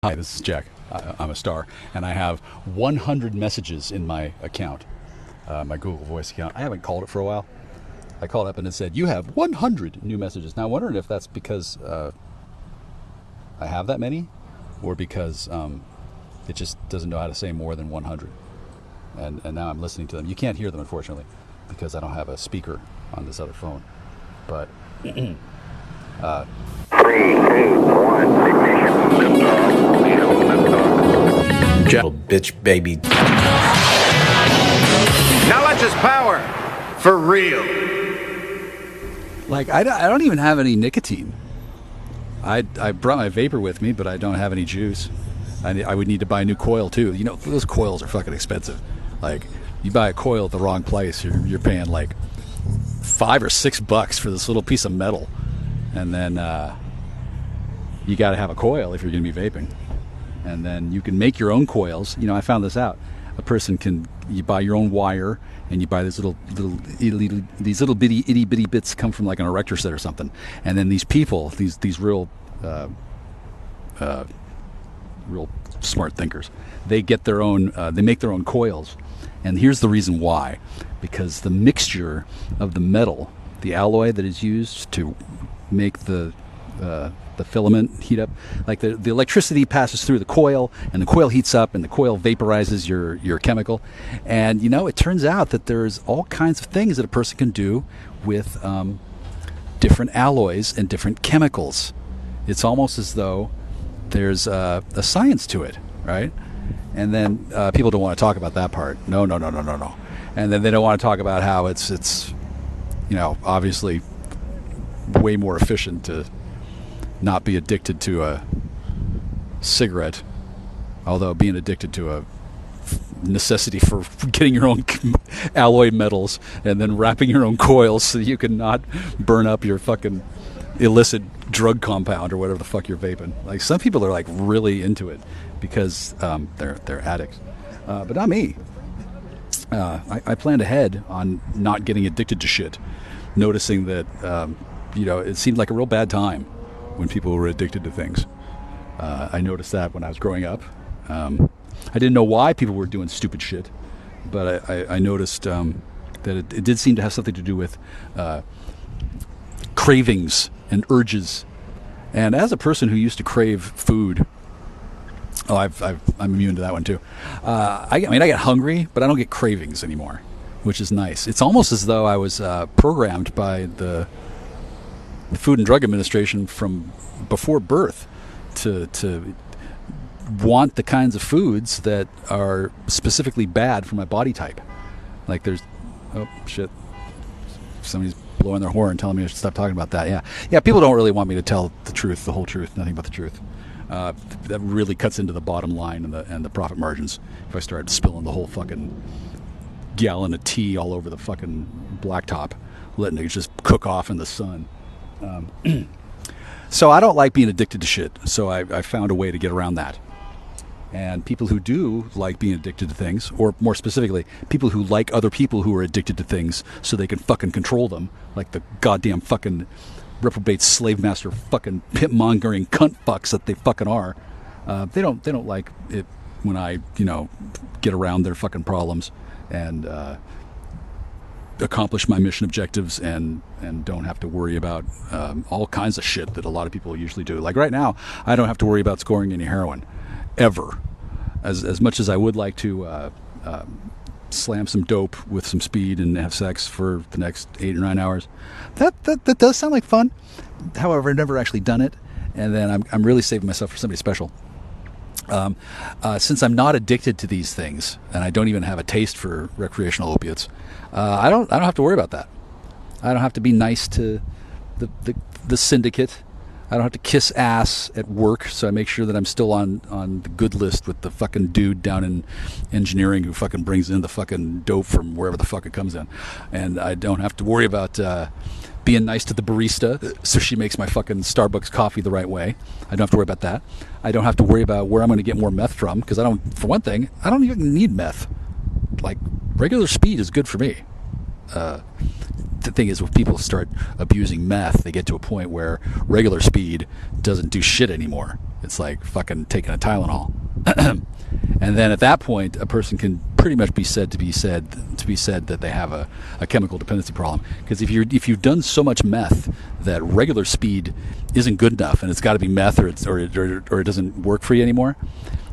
Hi, this is Jack. I'm a star, and I have 100 messages in my account, my Google Voice account. I haven't called it for a while. I called up and it said, you have 100 new messages. Now, I'm wondering if that's because I have that many, or because it just doesn't know how to say more than 100. And now I'm listening to them. You can't hear them, unfortunately, because I don't have a speaker on this other phone. But... 3, 2, 1, ignition, liftoff, Little bitch baby. Now let's just power for real. like, I don't even have any nicotine. I brought my vapor with me, but I don't have any juice. I would need to buy a new coil, too. You know, those coils are fucking expensive. Like, you buy a coil at the wrong place, you're paying like $5 or $6 for this little piece of metal. And then you got to have a coil if you're going to be vaping. And then you can make your own coils. You know, I found this out. You buy your own wire, and you buy these little bitty itty bitty bits come from like an erector set or something. And then these people, these real smart thinkers, they get their own. They make their own coils. And here's the reason why: because the mixture of the metal, the alloy that is used to make the filament heat up, like the electricity passes through the coil, and the coil heats up, and the coil vaporizes your chemical. And you know, it turns out that there's all kinds of things that a person can do with different alloys and different chemicals. It's almost as though there's a science to it, right? And then people don't want to talk about that part. No. And then they don't want to talk about how it's you know, obviously way more efficient to not be addicted to a cigarette, although being addicted to a necessity for getting your own alloy metals and then wrapping your own coils so you can not burn up your fucking illicit drug compound or whatever the fuck you're vaping. Like, some people are like really into it because they're addicts, but not me. I planned ahead on not getting addicted to shit, noticing that you know, it seemed like a real bad time when people were addicted to things. I noticed that when I was growing up. I didn't know why people were doing stupid shit, but I noticed that it did seem to have something to do with cravings and urges. And as a person who used to crave food, I'm immune to that one too. I get hungry, but I don't get cravings anymore, which is nice. It's almost as though I was programmed by the Food and Drug Administration from before birth to want the kinds of foods that are specifically bad for my body type. Like, there's, oh shit, somebody's blowing their horn telling me I should stop talking about that. Yeah, people don't really want me to tell the truth, the whole truth, nothing but the truth. That really cuts into the bottom line and the profit margins if I start spilling the whole fucking gallon of tea all over the fucking blacktop, letting it just cook off in the sun. So I don't like being addicted to shit, so I found a way to get around that. And people who do like being addicted to things, or more specifically, people who like other people who are addicted to things so they can fucking control them, like the goddamn fucking reprobate slave master fucking pimp-mongering cunt fucks that they fucking are, they don't like it when I, you know, get around their fucking problems and accomplish my mission objectives and don't have to worry about all kinds of shit that a lot of people usually do. Like right now, I don't have to worry about scoring any heroin, ever. As much as I would like to slam some dope with some speed and have sex for the next 8 or 9 hours, that does sound like fun. However, I've never actually done it, and then I'm really saving myself for somebody special. Since I'm not addicted to these things, and I don't even have a taste for recreational opiates, I don't have to worry about that. I don't have to be nice to the syndicate. I don't have to kiss ass at work, so I make sure that I'm still on the good list with the fucking dude down in engineering who fucking brings in the fucking dope from wherever the fuck it comes in. And I don't have to worry about being nice to the barista so she makes my fucking Starbucks coffee the right way. I don't have to worry about that. I don't have to worry about where I'm going to get more meth from, because for one thing, I don't even need meth. Like, regular speed is good for me. The thing is, when people start abusing meth, they get to a point where regular speed doesn't do shit anymore. It's like fucking taking a Tylenol. And then at that point, a person can pretty much be said that they have a chemical dependency problem. Because if you've done so much meth that regular speed isn't good enough, and it's got to be meth, or it doesn't work for you anymore,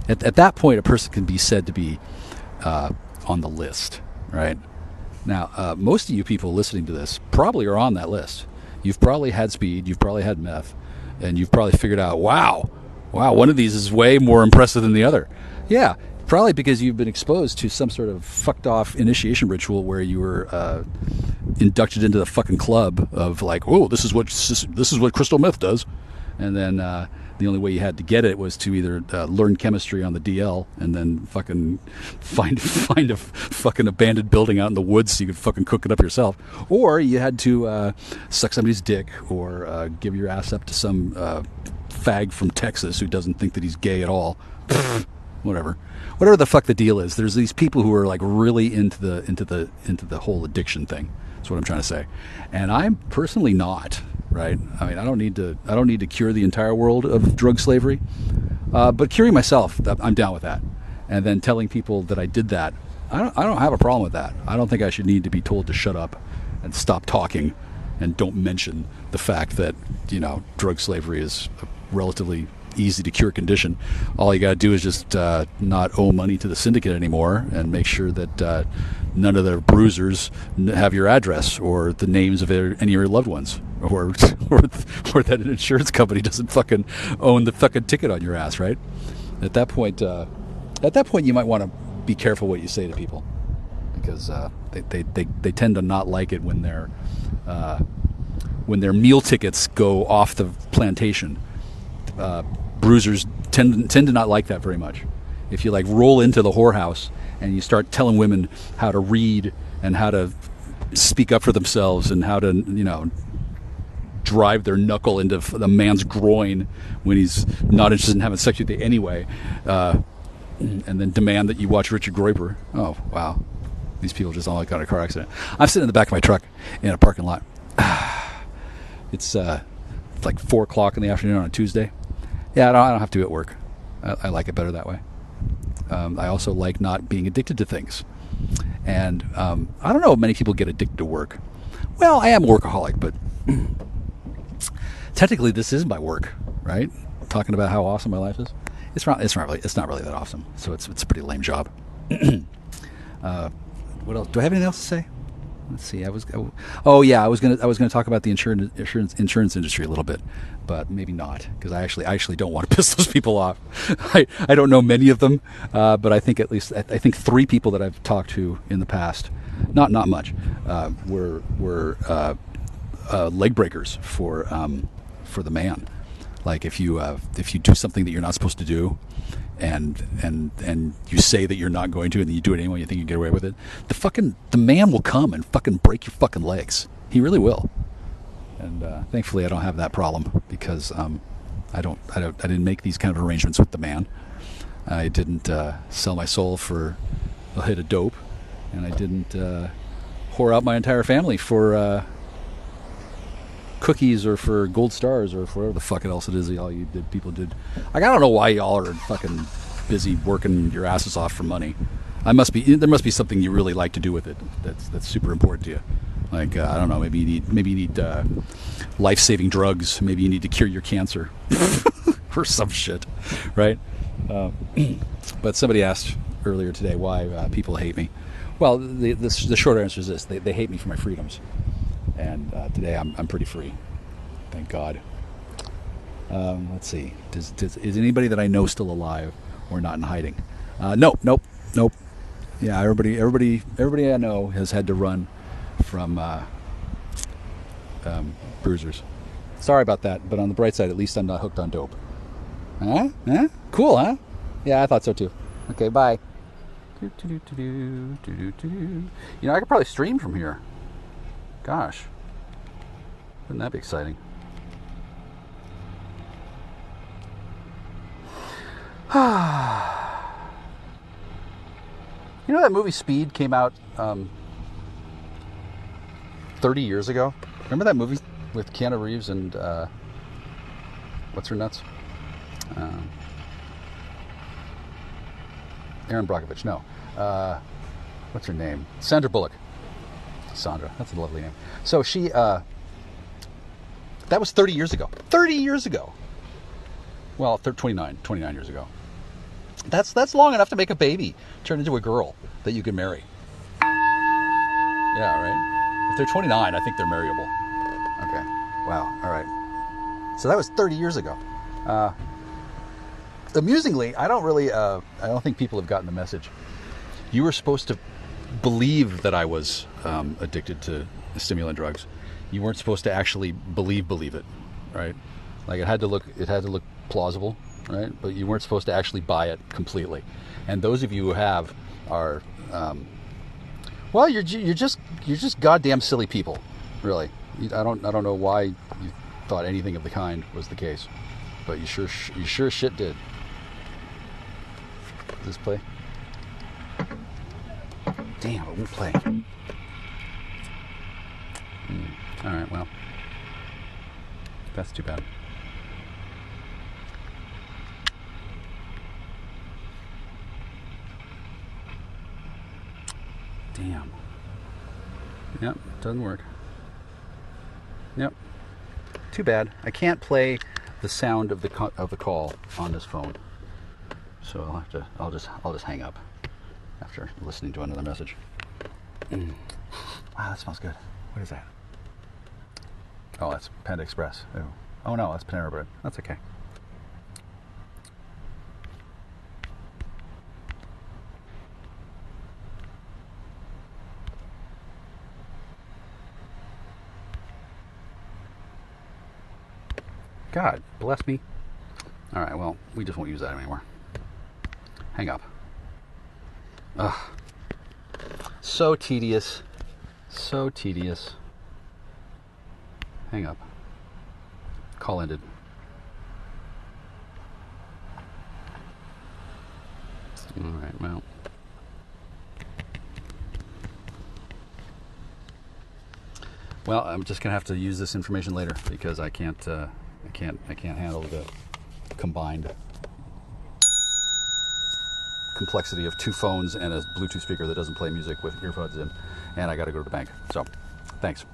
at that point, a person can be said to be on the list, right? Now, most of you people listening to this probably are on that list. You've probably had speed, you've probably had meth, and you've probably figured out, wow, one of these is way more impressive than the other. Yeah, probably because you've been exposed to some sort of fucked off initiation ritual where you were inducted into the fucking club of like, oh, this is what crystal meth does, and then the only way you had to get it was to either learn chemistry on the DL and then fucking find a fucking abandoned building out in the woods so you could fucking cook it up yourself, or you had to suck somebody's dick or give your ass up to some fag from Texas who doesn't think that he's gay at all. Whatever the fuck the deal is. There's these people who are like really into the whole addiction thing. That's what I'm trying to say, and I'm personally not. Right? I mean, I don't need to cure the entire world of drug slavery, but curing myself, I'm down with that. And then telling people that I did that, I don't have a problem with that. I don't think I should need to be told to shut up and stop talking, and don't mention the fact that drug slavery is a relatively easy to cure condition. All you got to do is just not owe money to the syndicate anymore, and make sure that none of the bruisers have your address or the names of any of your loved ones, or that an insurance company doesn't fucking own the fucking ticket on your ass, right? At that point, you might want to be careful what you say to people, because they tend to not like it when their meal tickets go off the plantation. Bruisers tend to not like that very much. If you like roll into the whorehouse and you start telling women how to read and how to speak up for themselves and how to drive their knuckle into the man's groin when he's not interested in having sex with you anyway, and then demand that you watch Richard Groiper. Oh wow, these people just all got in a car accident. I'm sitting in the back of my truck in a parking lot. It's like 4 o'clock in the afternoon on a Tuesday. Yeah, I don't have to be at work. I like it better that way. I also like not being addicted to things. And I don't know if many people get addicted to work. Well, I am a workaholic, but technically this is my work, right? Talking about how awesome my life is. It's not really that awesome. So it's a pretty lame job. What else? Do I have anything else to say? Let's see. I was gonna talk about the insurance industry a little bit, but maybe not, because I actually don't want to piss those people off. I don't know many of them, but I think at least I think 3 people that I've talked to in the past, not much, were leg breakers for the man. Like if you do something that you're not supposed to do, and you say that you're not going to, and then you do it anyway, you think you can get away with it, the man will come and fucking break your fucking legs. He really will. And thankfully I don't have that problem, because I didn't make these kind of arrangements with the man. I didn't sell my soul for a hit of dope, and I didn't whore out my entire family for cookies or for gold stars or for whatever the fuck else it is that all you people did. Like, I don't know why y'all are fucking busy working your asses off for money. There must be something you really like to do with it that's super important to you. Like, I don't know, maybe you need life-saving drugs. Maybe you need to cure your cancer or some shit, right? But somebody asked earlier today why people hate me. Well, the short answer is this: they hate me for my freedoms. And today I'm pretty free, thank God. Let's see. Is anybody that I know still alive or not in hiding? Nope. Yeah, everybody I know has had to run from bruisers. Sorry about that, but on the bright side, at least I'm not hooked on dope. Huh? Cool, huh? Yeah, I thought so too. Okay, bye. I could probably stream from here. Gosh, wouldn't that be exciting? You know that movie Speed came out 30 years ago? Remember that movie with Keanu Reeves and what's her nuts? Aaron Brockovich, no. What's her name? Sandra Bullock. Sandra, that's a lovely name. So she, that was 30 years ago. 30 years ago. Well, 29 years ago. That's long enough to make a baby turn into a girl that you can marry. Yeah, right? If they're 29, I think they're marryable. Okay. Wow. All right. So that was 30 years ago. Amusingly, I don't think people have gotten the message. You were supposed to believe that I was addicted to stimulant drugs. You weren't supposed to actually believe it, right? Like it had to look plausible, right? But you weren't supposed to actually buy it completely. And those of you who have are, well, you're just goddamn silly people, really. I don't know why you thought anything of the kind was the case, but you sure shit did. Does this play? Damn, it won't play. All right, well, that's too bad. Damn. Yep, doesn't work. Yep. Too bad. I can't play the sound of the call on this phone. So I'll just hang up after listening to another message. Wow, that smells good. What is that? Oh, that's Panda Express. Oh no, that's Panera Bread. That's okay. God bless me. All right, well, we just won't use that anymore. Hang up. Ugh. So tedious. So tedious. Hang up. Call ended. All right, well. Well, I'm just gonna have to use this information later because I can't handle the combined complexity of two phones and a Bluetooth speaker that doesn't play music with earphones in, and I got to go to the bank. So, thanks.